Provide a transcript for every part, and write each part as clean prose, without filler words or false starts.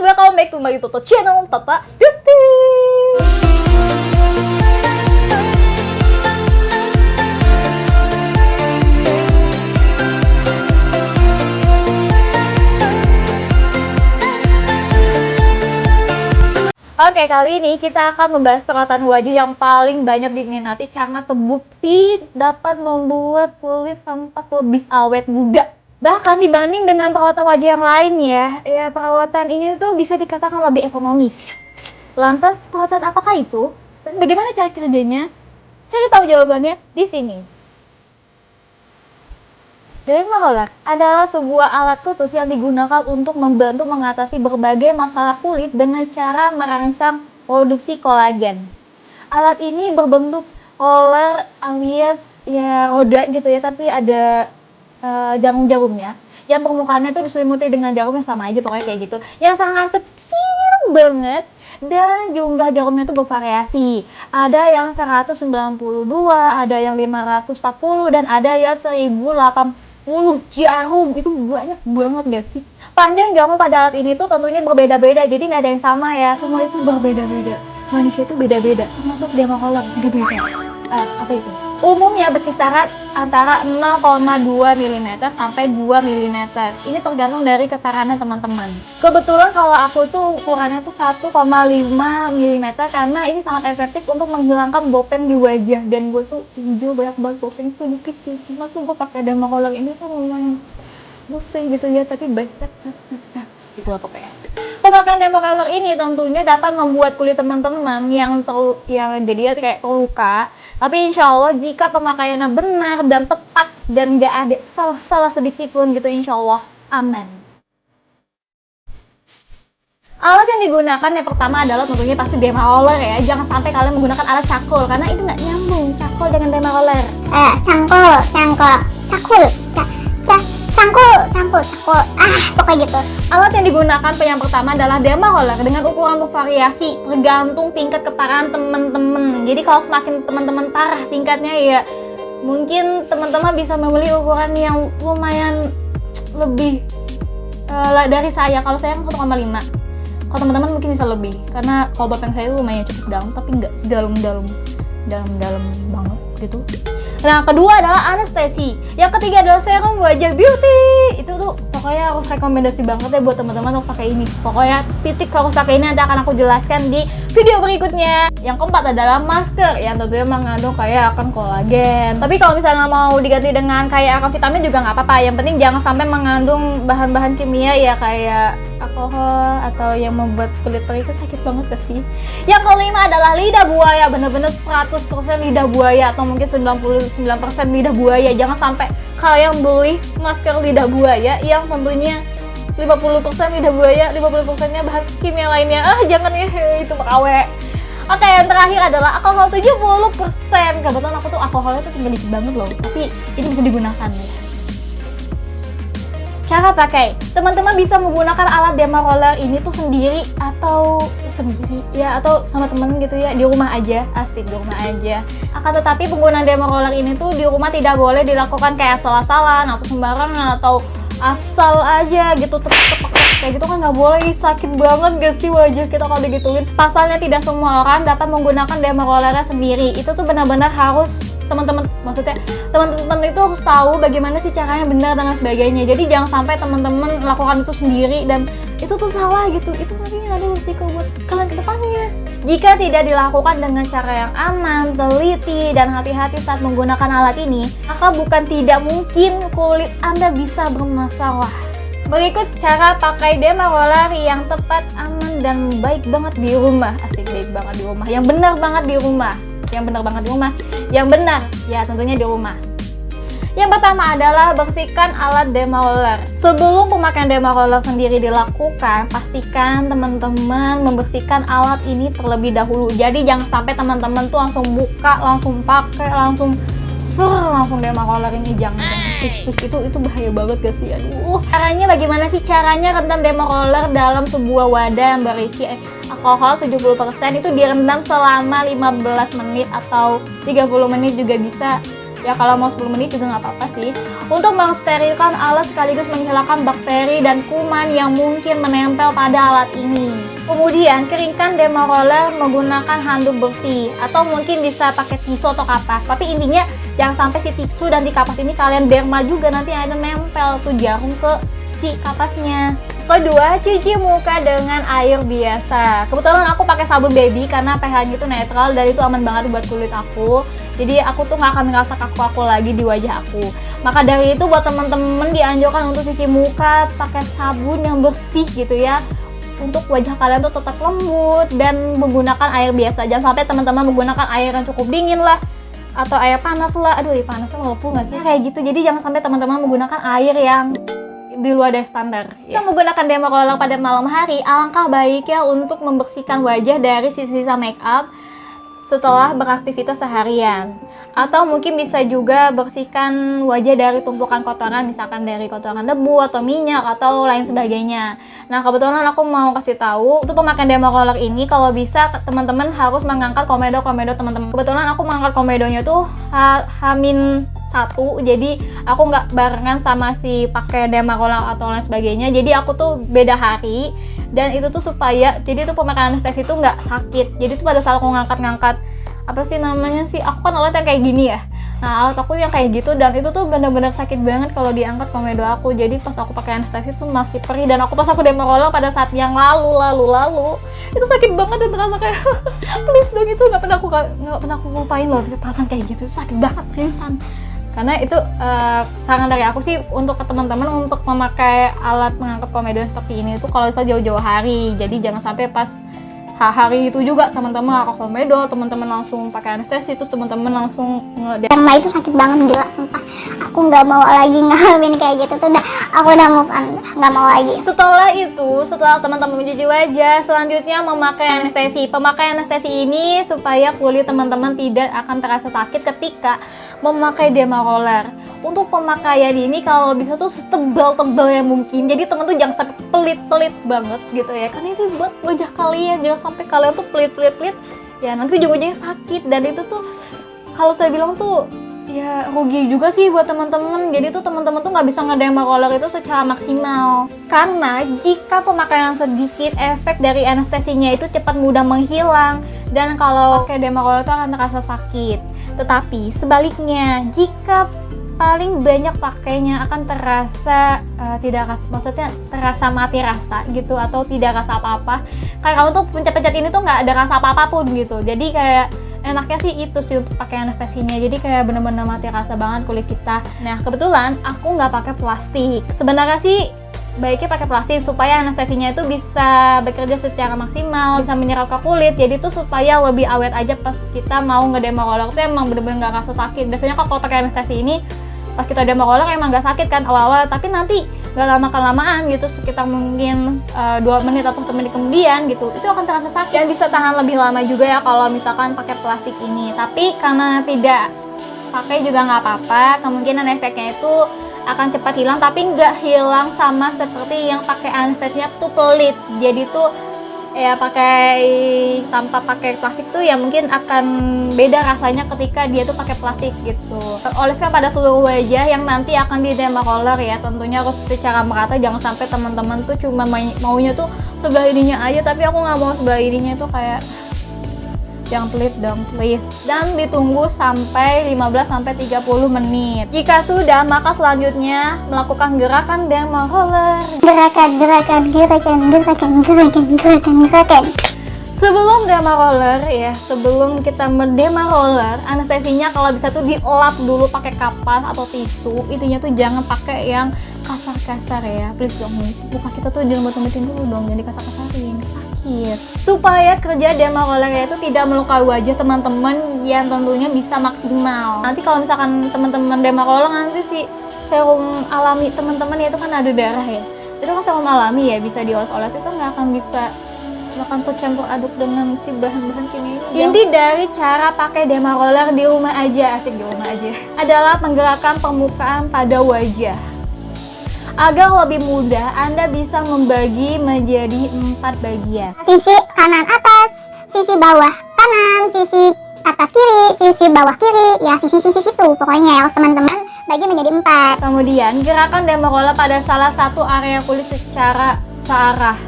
welcome back to my YouTube channel Tata Beauty. Oke, kali ini kita akan membahas perawatan wajah yang paling banyak diminati karena terbukti dapat membuat kulit tampak lebih awet muda. Bahkan dibanding dengan perawatan wajah yang lain ya perawatan ini tuh bisa dikatakan lebih ekonomis. Lantas perawatan apakah itu? Dan bagaimana cara kerjanya? Cari tahu jawabannya di sini. Dermaroller adalah sebuah alat khusus yang digunakan untuk membantu mengatasi berbagai masalah kulit dengan cara merangsang produksi kolagen. Alat ini berbentuk roller alias ya roda gitu ya, tapi ada jarum-jarumnya yang permukaannya tuh diselimuti dengan jarum yang sama aja, pokoknya kayak gitu, yang sangat kecil banget. Dan jumlah jarumnya itu bervariasi, ada yang 192, ada yang 540, dan ada yang 1080 jarum. Itu banyak banget gak sih? Panjang jarum pada alat ini tuh tentunya berbeda-beda, jadi nggak ada yang sama ya, semua itu berbeda-beda. Manusia itu beda-beda, termasuk dermaroller beda-beda. Apa itu? Umumnya berkisaran antara 0,2 mm sampai 2 mm. Ini tergantung dari kesarannya teman-teman. Kebetulan kalau aku tuh ukurannya tuh 1,5 mm karena ini sangat efektif untuk menghilangkan bopen di wajah, dan gue tuh hijau banyak banget bopen itu dikit sih. Cuma tuh gue pakai dermaroller ini tuh lumayan musik gitu ya, tapi banyak gitu apa pokoknya. Pemakaian dermaroller ini tentunya dapat membuat kulit teman-teman yang jadi kayak terluka. Tapi insya Allah jika pemakaiannya benar dan tepat dan nggak ada salah sedikit pun gitu, insya Allah aman. Alat yang digunakan yang pertama adalah tentunya pasti dermaroller ya. Jangan sampai kalian menggunakan alat cakul karena itu nggak nyambung cakul dengan dermaroller. Cangkul. Pokoknya gitu. Alat yang digunakan yang pertama adalah dermaroller dengan ukuran bervariasi tergantung tingkat keparahan teman-teman. Jadi kalau semakin teman-teman parah tingkatnya ya mungkin teman-teman bisa membeli ukuran yang lumayan lebih dari saya. Kalau saya kan 1,5. Kalau teman-teman mungkin bisa lebih karena kalau bopen saya itu lumayan cukup dalam, tapi nggak dalam banget gitu. Nah, kedua adalah anestesi. Yang ketiga adalah serum wajah beauty. Itu tuh pokoknya harus rekomendasi banget ya buat teman-teman untuk pakai ini. Pokoknya titik harus pakai ini nanti akan aku jelaskan di video berikutnya. Yang keempat adalah masker yang tentunya mengandung kayak akan kolagen. Tapi kalau misalnya mau diganti dengan kayak akan vitamin juga nggak apa-apa. Yang penting jangan sampai mengandung bahan-bahan kimia ya kayak alkohol atau yang membuat kulit perih. Itu sakit banget gak sih? Yang kelima adalah lidah buaya. Bener-bener 100% lidah buaya atau mungkin 99% lidah buaya. Jangan sampai kalian beli masker lidah buaya yang tentunya 50% lidah buaya, 50%-nya bahan kimia lainnya. Jangan ya, itu makawe. Oke, yang terakhir adalah alkohol 70%. Kebetulan aku tuh alkoholnya tuh sedikit banget loh, tapi ini bisa digunakan ya. Cara pakai, teman-teman bisa menggunakan alat dermaroller ini tuh sendiri ya atau sama temen gitu ya, di rumah aja, asik di rumah aja. Akan tetapi penggunaan dermaroller ini tuh di rumah tidak boleh dilakukan kayak asal-asalan atau sembarangan atau asal aja gitu tepuk-tepuk kayak gitu kan nggak boleh. Sakit banget gak sih wajah kita kalau digituin. Pasalnya tidak semua orang dapat menggunakan dermarollernya sendiri. Itu tuh benar-benar harus teman-teman itu harus tahu bagaimana sih caranya benar dan sebagainya. Jadi jangan sampai teman-teman melakukan itu sendiri dan itu tuh salah gitu. Itu nantinya ada risiko buat kalian ke depannya. Jika tidak dilakukan dengan cara yang aman, teliti, dan hati-hati saat menggunakan alat ini, maka bukan tidak mungkin kulit Anda bisa bermasalah. Berikut cara pakai dermaroller yang tepat, aman, dan baik banget di rumah. Asik, baik banget di rumah. Yang benar banget di rumah. Yang benar ya tentunya di rumah. Yang pertama adalah bersihkan alat dermaroller. Sebelum pemakaian dermaroller sendiri dilakukan, pastikan teman-teman membersihkan alat ini terlebih dahulu. Jadi jangan sampai teman-teman tuh langsung buka, langsung pakai, langsung dermaroller ini. Jangan itu bahaya banget gak sih? Aduh. Caranya bagaimana sih? Caranya rendam dermaroller dalam sebuah wadah yang berisi alkohol 70%. Itu direndam selama 15 menit atau 30 menit juga bisa. Ya kalau mau 10 menit juga nggak apa-apa sih. Untuk mensterilkan alat sekaligus menghilangkan bakteri dan kuman yang mungkin menempel pada alat ini. Kemudian keringkan derma roller menggunakan handuk bersih atau mungkin bisa pakai tisu atau kapas. Tapi intinya jangan sampai si tisu dan si kapas ini kalian derma juga, nanti ada nempel tuh jarum ke si kapasnya. Kedua, cuci muka dengan air biasa. Kebetulan aku pakai sabun baby karena pH-nya itu netral dan itu aman banget buat kulit aku. Jadi aku tuh nggak akan ngerasa kaku-kaku lagi di wajah aku. Maka dari itu buat temen-temen dianjurkan untuk cuci muka pakai sabun yang bersih gitu ya. Untuk wajah kalian tuh tetap lembut dan menggunakan air biasa. Jangan sampai teman-teman menggunakan air yang cukup dingin lah atau air panas lah. Aduh, panasnya melepuh nggak sih? Kayak gitu. Jadi jangan sampai teman-teman menggunakan air yang di luar dari standar. Kita menggunakan derma roller pada malam hari, alangkah baiknya untuk membersihkan wajah dari sisa-sisa make up setelah beraktivitas seharian. Atau mungkin bisa juga bersihkan wajah dari tumpukan kotoran, misalkan dari kotoran debu atau minyak atau lain sebagainya. Nah, kebetulan aku mau kasih tahu untuk pemakaian derma roller ini, kalau bisa teman-teman harus mengangkat komedo teman-teman. Kebetulan aku mengangkat komedonya tuh Hamin 1, jadi aku nggak barengan sama si pakai derma roller atau lain sebagainya. Jadi aku tuh beda hari, dan itu tuh supaya jadi tuh pemakaian anestesi itu nggak sakit. Jadi tuh pada saat aku ngangkat apa sih namanya sih, aku kan alat yang kayak gini ya. Nah, alat aku yang kayak gitu, dan itu tuh bener-bener sakit banget kalau diangkat komedo aku. Jadi pas aku pakai anestesi tuh masih perih, dan aku pas aku derma roller pada saat yang lalu itu sakit banget dan terasa kayak please dong, itu nggak pernah aku lupain loh perasaan kayak gitu. Sakit banget seriusan. Karena itu saran dari aku sih untuk ke teman-teman untuk memakai alat mengangkat komedo seperti ini itu kalau bisa jauh-jauh hari. Jadi jangan sampai pas hari itu juga teman-teman ngangkat komedo, teman-teman langsung pakai anestesi, terus teman-teman langsung derma itu sakit banget gila, sumpah. Aku nggak mau lagi ngalamin kayak gitu tuh, aku udah move on, nggak mau lagi. Setelah teman-teman mencuci wajah, selanjutnya memakai anestesi. Pemakaian anestesi ini supaya kulit teman-teman tidak akan terasa sakit ketika memakai derma roller. Untuk pemakaian ini kalau bisa tuh setebal-tebal yang mungkin. Jadi teman tuh jangan sampai pelit-pelit banget gitu ya. Karena ini buat wajah kalian, jangan sampai kalian tuh pelit-pelit ya nanti ujung-ujungnya sakit. Dan itu tuh kalau saya bilang tuh ya rugi juga sih buat teman-teman. Jadi tuh teman-teman tuh nggak bisa ngederma roller itu secara maksimal. Karena jika pemakaian sedikit, efek dari anestesinya itu cepat mudah menghilang. Dan kalau pakai derma roller itu akan terasa sakit. Tetapi sebaliknya, jika paling banyak pakainya akan terasa terasa mati rasa gitu, atau tidak rasa apa-apa. Kayak kamu tuh pencet-pencet ini tuh nggak ada rasa apa-apapun gitu. Jadi kayak enaknya sih itu sih untuk pakai anestesinya. Jadi kayak bener-bener mati rasa banget kulit kita. Nah, kebetulan aku nggak pakai plastik. Sebenarnya sih baiknya pakai plastik supaya anestesinya itu bisa bekerja secara maksimal, bisa menyerap ke kulit. Jadi tuh supaya lebih awet aja pas kita mau ngederma roller tuh emang bener-bener nggak rasa sakit. Biasanya kalau pakai anestesi ini pas kita derma roller emang nggak sakit kan awal-awal, tapi nanti nggak lama-kelamaan gitu, sekitar mungkin 2 menit atau 1 menit kemudian gitu, itu akan terasa sakit. Dan bisa tahan lebih lama juga ya kalau misalkan pakai plastik ini. Tapi karena tidak pakai juga nggak apa-apa, kemungkinan efeknya itu akan cepat hilang, tapi nggak hilang sama seperti yang pakai anestesinya tuh pelit. Jadi tuh ya tanpa pakai plastik tuh ya mungkin akan beda rasanya ketika dia tuh pakai plastik gitu. Oleskan pada seluruh wajah yang nanti akan di derma roller ya, tentunya harus secara merata. Jangan sampai teman-teman tuh cuma maunya tuh sebelah ininya aja, tapi aku nggak mau sebelah ininya tuh kayak jangan pelit dong please. Dan ditunggu sampai 15-30 menit. Jika sudah, maka selanjutnya melakukan gerakan derma roller. Gerakan. Sebelum derma roller ya, sebelum kita derma roller, anestesinya kalau bisa tuh dilap dulu pakai kapas atau tisu. Intinya tuh jangan pakai yang kasar-kasar ya, please dong. Muka kita tuh dilembut-lembutin dulu dong, jadi kasar-kasarin, sakit. Supaya kerja derma roller itu tidak melukai wajah teman-teman yang tentunya bisa maksimal. Nanti kalau misalkan teman-teman derma roller, nanti si serum alami teman-teman ya itu kan ada darah ya. Itu kan serum alami ya, bisa dioles-oles, itu nggak akan tercampur aduk dengan si bahan-bahan kimia. Inti dari cara pakai derma roller di rumah aja, asik di rumah aja, adalah menggerakkan permukaan pada wajah. Agar lebih mudah, Anda bisa membagi menjadi 4 bagian. Sisi kanan atas, sisi bawah kanan, sisi atas atas kiri, sisi bawah kiri, ya sisi-sisi situ. Pokoknya ya teman-teman bagi menjadi 4. Kemudian gerakan demokola pada salah satu area kulit secara searah,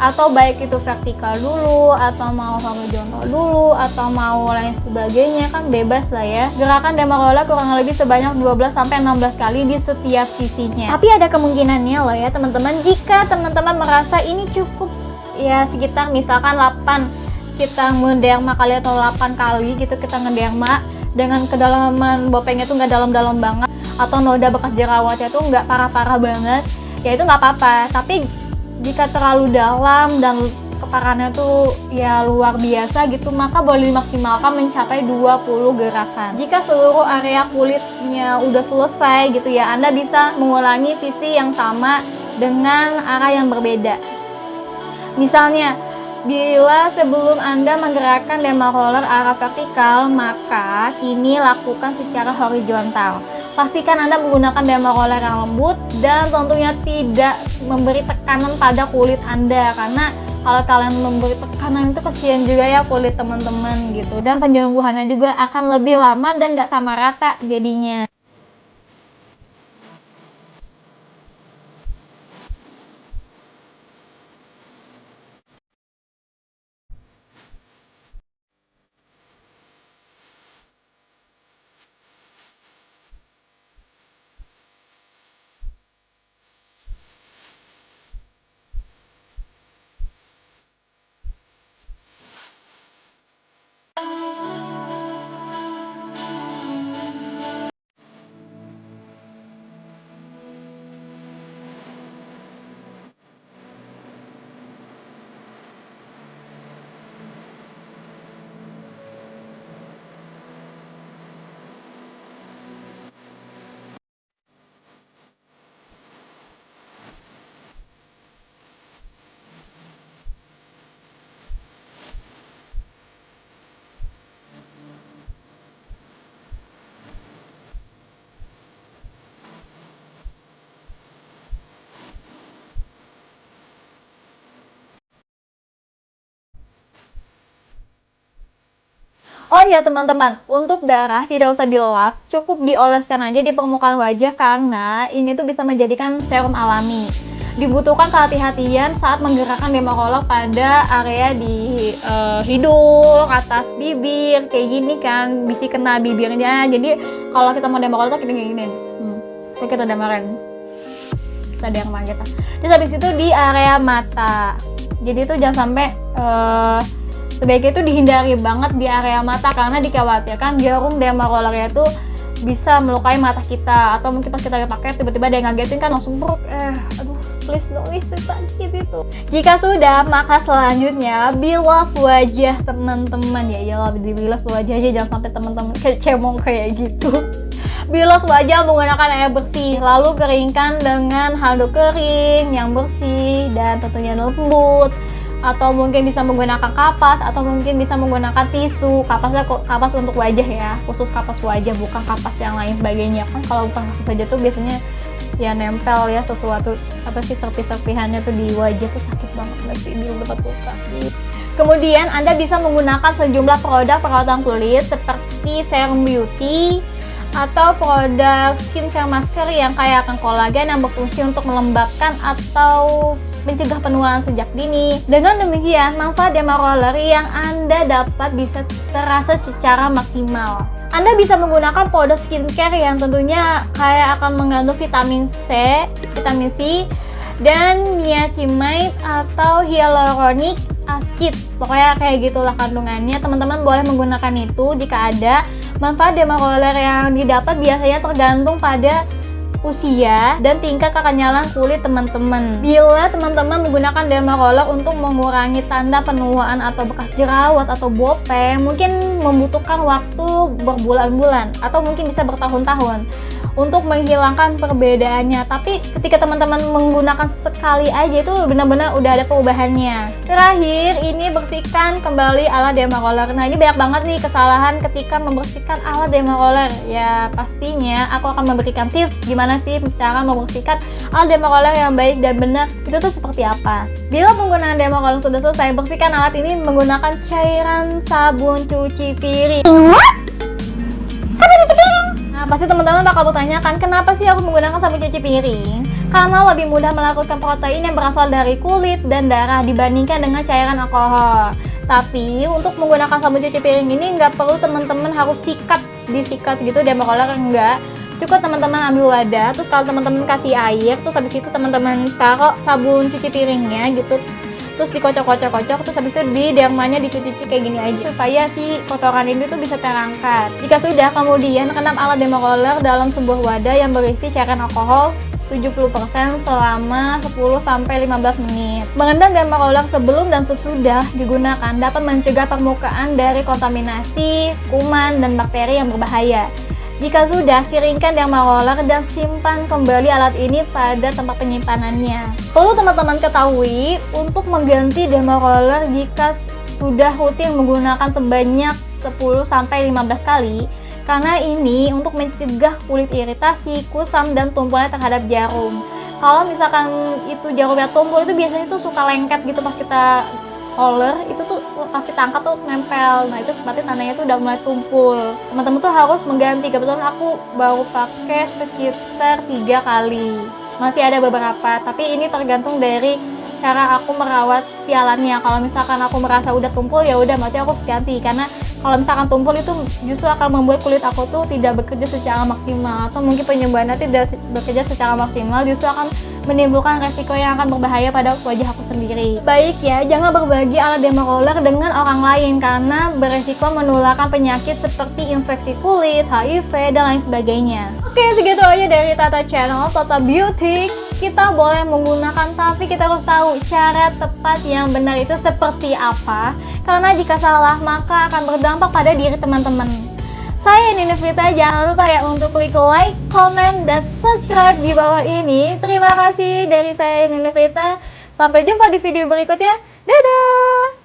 atau baik itu vertikal dulu, atau mau horizontal dulu, atau mau lain sebagainya, kan bebas lah ya. Gerakan demokola kurang lebih sebanyak 12-16 kali di setiap sisinya. Tapi ada kemungkinannya loh ya teman-teman, jika teman-teman merasa ini cukup ya sekitar misalkan 8 kita ngederma kali atau 8 kali gitu kita ngederma dengan kedalaman bopengnya tuh nggak dalam-dalam banget, atau noda bekas jerawatnya tuh nggak parah-parah banget, ya itu nggak apa-apa. Tapi jika terlalu dalam dan keparahannya tuh ya luar biasa gitu, maka boleh dimaksimalkan mencapai 20 gerakan. Jika seluruh area kulitnya udah selesai gitu ya, Anda bisa mengulangi sisi yang sama dengan arah yang berbeda. Misalnya, bila sebelum Anda menggerakkan derma roller arah vertikal, maka kini lakukan secara horizontal. Pastikan Anda menggunakan derma roller yang lembut dan tentunya tidak memberi tekanan pada kulit Anda, karena kalau kalian memberi tekanan itu kasihan juga ya kulit teman-teman gitu, dan penyembuhannya juga akan lebih lama dan nggak sama rata jadinya. Oh ya teman-teman, untuk darah tidak usah dilap, cukup dioleskan aja di permukaan wajah karena ini tuh bisa menjadikan serum alami. Dibutuhkan kehati-hatian saat menggerakkan derma roller pada area di hidung, atas bibir, kayak gini kan, bisa kena bibirnya. Jadi kalau kita mau derma roller kita kayak gini. Kita damarin. Kita derma kita. Terus habis itu di area mata. Jadi itu jangan sampai sebaiknya itu dihindari banget di area mata karena dikhawatirkan jarum derma rollernya itu bisa melukai mata kita, atau mungkin pas kita pakai tiba-tiba ada yang ngagetin kan langsung brok, aduh please dong, sakit itu. Jika sudah, maka selanjutnya bilas wajah teman-teman, ya dibilas wajahnya, jangan sampai teman-teman kayak cemong kayak gitu. Bilas wajah menggunakan air bersih, lalu keringkan dengan handuk kering yang bersih dan tentunya lembut, atau mungkin bisa menggunakan kapas, atau mungkin bisa menggunakan tisu. Kapas untuk wajah ya, khusus kapas wajah, bukan kapas yang lain sebagainya. Kan kalau bukan kapas wajah tuh biasanya ya nempel ya sesuatu, apa sih, serpih-serpihannya tuh di wajah tuh sakit banget nanti di tempat luka. Kemudian Anda bisa menggunakan sejumlah produk perawatan kulit seperti serum beauty atau produk skincare masker yang kaya akan kolagen yang berfungsi untuk melembabkan atau mencegah penuaan sejak dini. Dengan demikian, manfaat derma roller yang Anda dapat bisa terasa secara maksimal. Anda bisa menggunakan produk skincare yang tentunya kaya akan mengandung vitamin C, dan niacinamide atau hyaluronic acid. Pokoknya kayak gitulah kandungannya. Teman-teman boleh menggunakan itu jika ada. Manfaat derma roller yang didapat biasanya tergantung pada usia dan tingkat kekenyalan kulit teman-teman. Bila teman-teman menggunakan derma roller untuk mengurangi tanda penuaan atau bekas jerawat atau bopeng, mungkin membutuhkan waktu berbulan-bulan atau mungkin bisa bertahun-tahun. untuk menghilangkan perbedaannya. Tapi ketika teman-teman menggunakan sekali aja itu benar-benar udah ada perubahannya. Terakhir, ini bersihkan kembali alat dermaroller. Nah, ini banyak banget nih kesalahan ketika membersihkan alat dermaroller. Ya, pastinya aku akan memberikan tips gimana sih cara membersihkan alat dermaroller yang baik dan benar. Itu tuh seperti apa? Bila penggunaan dermaroller sudah selesai, bersihkan alat ini menggunakan cairan sabun cuci piring. What? Sabun cuci piring? Nah, pasti teman-teman bakal bertanya kan, kenapa sih aku menggunakan sabun cuci piring? Karena lebih mudah melarutkan protein yang berasal dari kulit dan darah dibandingkan dengan cairan alkohol. Tapi untuk menggunakan sabun cuci piring ini nggak perlu teman-teman harus disikat gitu dermaroller, enggak. Cukup teman-teman ambil wadah, terus kalau teman-teman kasih air, terus habis itu teman-teman taruh sabun cuci piringnya gitu, terus dikocok-kocok, terus habis itu di dermanya dicuci kayak gini aja supaya si kotoran ini tuh bisa terangkat. Jika sudah, kemudian rendam alat dermaroller dalam sebuah wadah yang berisi cairan alkohol 70% selama 10-15 menit. Merendam dermaroller sebelum dan sesudah digunakan dapat mencegah permukaan dari kontaminasi, kuman, dan bakteri yang berbahaya. Jika sudah, keringkan dermaroller dan simpan kembali alat ini pada tempat penyimpanannya. Perlu teman-teman ketahui, untuk mengganti dermaroller jika sudah rutin menggunakan sebanyak 10-15 kali, karena ini untuk mencegah kulit iritasi, kusam, dan tumpulnya terhadap jarum. Kalau misalkan itu jarumnya tumpul, itu biasanya tuh suka lengket gitu pas kita roller, itu tuh pas kita angkat tuh nempel. Nah, itu berarti tandanya tuh udah mulai tumpul. Teman-teman tuh harus mengganti. Kebetulan aku baru pakai sekitar 3 kali. Masih ada beberapa, tapi ini tergantung dari cara aku merawat sialannya. Kalau misalkan aku merasa udah tumpul, ya udah berarti aku harus ganti. Karena kalau misalkan tumpul itu justru akan membuat kulit aku tuh tidak bekerja secara maksimal, atau mungkin penyembuhannya tidak bekerja secara maksimal, justru akan menimbulkan resiko yang akan berbahaya pada wajah aku sendiri. Baik ya, jangan berbagi alat dermaroller dengan orang lain karena beresiko menularkan penyakit seperti infeksi kulit, HIV, dan lain sebagainya. Oke, segitu aja dari Tata Channel, Tata Beauty. Kita boleh menggunakan, tapi kita harus tahu cara tepat yang benar itu seperti apa. Karena jika salah, maka akan berdampak pada diri teman-teman. Saya Nini Vita, jangan lupa ya untuk klik like, comment, dan subscribe di bawah ini. Terima kasih dari saya Nini Vita. Sampai jumpa di video berikutnya. Dadah!